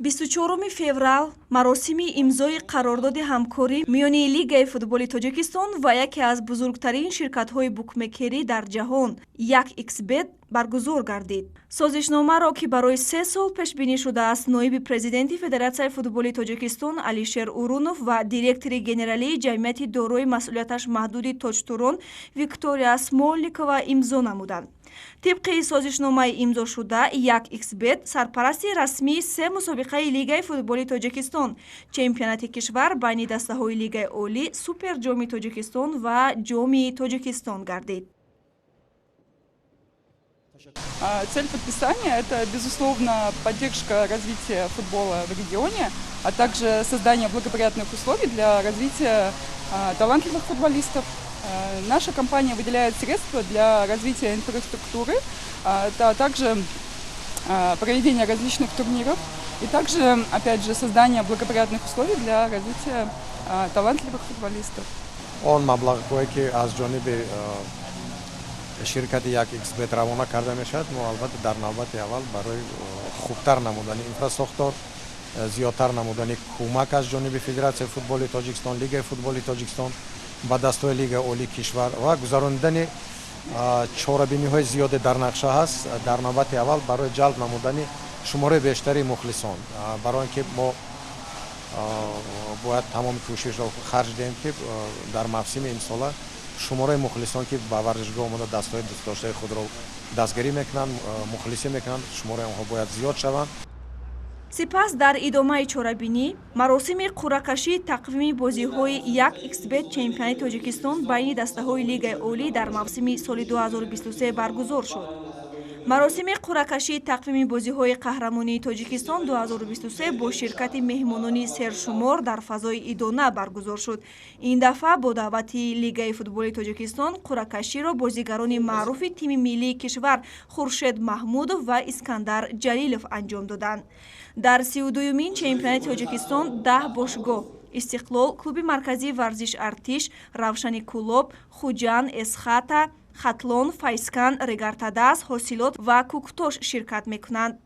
24 феврал маросими имзои қарордоди ҳамкорӣ миёни Лигаи футболи Тоҷикистон ва яке аз бузургтарин ширкатҳои букмекерӣ дар ҷаҳон 1xBet баргузор гардид. Созишномаро ки барои 3 сол пешбинӣ шудааст, ноиби президенти Федератсияи футболи Тоҷикистон Алишер Урунов ва директори генералии ҷамъияти дорои масъулияташ маҳдуди Тоҷтурон Виктория Смолникова имзо намуданд. Тибқи созишномаи имзошуда 1xBet сарпарасти расмии 3 мусобиқаи Лигаи футболи Тоҷикистон, чемпионати кишвар байни дастаҳои Лигаи олӣ, Суперҷоми Тоҷикистон ва Ҷоми Тоҷикистон гардид. Цель подписания – это, безусловно, поддержка развития футбола в регионе, а также создание благоприятных условий для развития талантливых футболистов. Наша компания выделяет средства для развития инфраструктуры, а также проведения различных турниров и также, опять же, создания благоприятных условий для развития талантливых футболистов. Он маблағҳое ки аз ҷониби ширкати 1xBet равона карда мешавад, мо албатта дар навбати аввал барои хубтар намудани инфраструктура, зиёдтар намудани кӯмак аз ҷониби Федератсияи футболи Тоҷикистон, Лигаи футболи Тоҷикистон ба дастаҳои Лигаи олии кишвар ва гузарондани чорабиниҳои зиёде дар нақша ҳаст. Дар навбати аввал барои ҷалб намудани шумораи бештари мухлисон, барои ин ки мо бояд тамоми кӯшишро харҷ диҳем ки дар мавсими имсола шумораи мухлисон ки ба варзишгоҳ омада дастаҳои дӯстдоштаи худро дастгирӣ мекунанд, мухлисӣ мекунанд, шумораи онҳо бояд зиёд шаванд. Сипас дар идомаи чорабинӣ маросими қуръакашии тақвими бозиҳои 1xBet чемпионати Тоҷикистон байни дастаҳои Лигаи олӣ дар мавсими соли 2023 баргузор шуд. Маросими қуръакашии тақвими бозиҳои қаҳрамонии Тоҷикистон 2023 бо ширкати меҳмонони сершумор дар фазои идона баргузор шуд. Ин дафъа бо даъвати Лигаи футболи Тоҷикистон қуръакаширо бозигарони маъруфи тими миллии кишвар Хуршед Маҳмудов ва Искандар Ҷалилов анҷом доданд. Дар 32-мин чемпионати Тоҷикистон 10 бошгоҳ Истиқлол, клуби марказии варзиш Артиш, Равшани Кулоб, Хуҷан, Эсхата, Хатлон, Файскан, Регартадас, Ҳосилот ва Куктош ширкат мекунанд.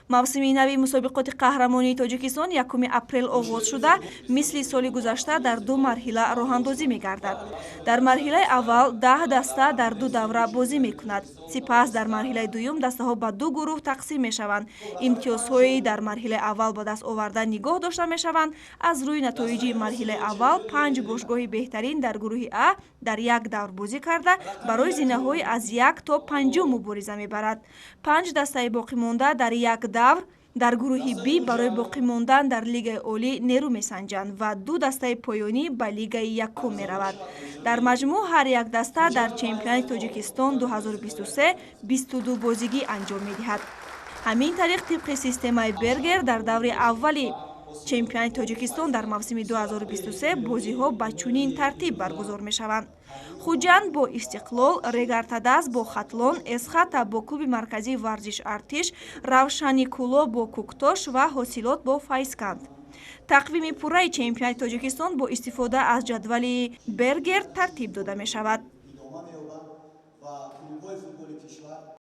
Мавсими нави мусобиқоти қаҳрамонии Тоҷикистон 1 апрел оғоз шуда, мисли соли гузашта дар 2 марҳила роҳандозӣ мегардад. Дар марҳилаи аввал 10 даста дар 2 давра бозӣ мекунад. Сипас дар марҳилаи дуюм дастаҳо ба 2 гурӯҳ тақсим мешаванд. Имтиёзҳои дар марҳилаи аввал ба даст оварда нигоҳ дошта мешаванд. Аз рӯи натоиҷи марҳилаи аввал 5 бошгоҳи беҳтарин дар гурӯҳи А дар як давр бозӣ карда барои зинаҳои аз 1 то 5 мубориза мебарад. 5 дастаи боқимонда дар як давр дар гурӯҳи Б барои боқӣ мондан дар Лигаи олӣ нерӯ месанҷанд ва 2 дастаи поёнӣ ба Лигаи якум меравад. Дар маҷмӯъ ҳар як даста дар чемпионати Тоҷикистон 2023 22 бозигӣ анҷом медиҳад. Ҳамин тариқ тибқи системаи Бергер дар даври аввали чемпионати Тоҷикистон дар мавсими 2023 бозиҳо ба чунин тартиб баргузор мешаванд. Хуҷанд бо Истиқлол, Регартадас бо Хатлон, Эсхата бо клуби марказии варзиш Артиш, Равшани Куло бо Куктош ва Ҳосилот бо Файсканд. Тақвими пурраи чемпионати Тоҷикистон бо истифода аз ҷадвали Бергер тартиб дода мешавад.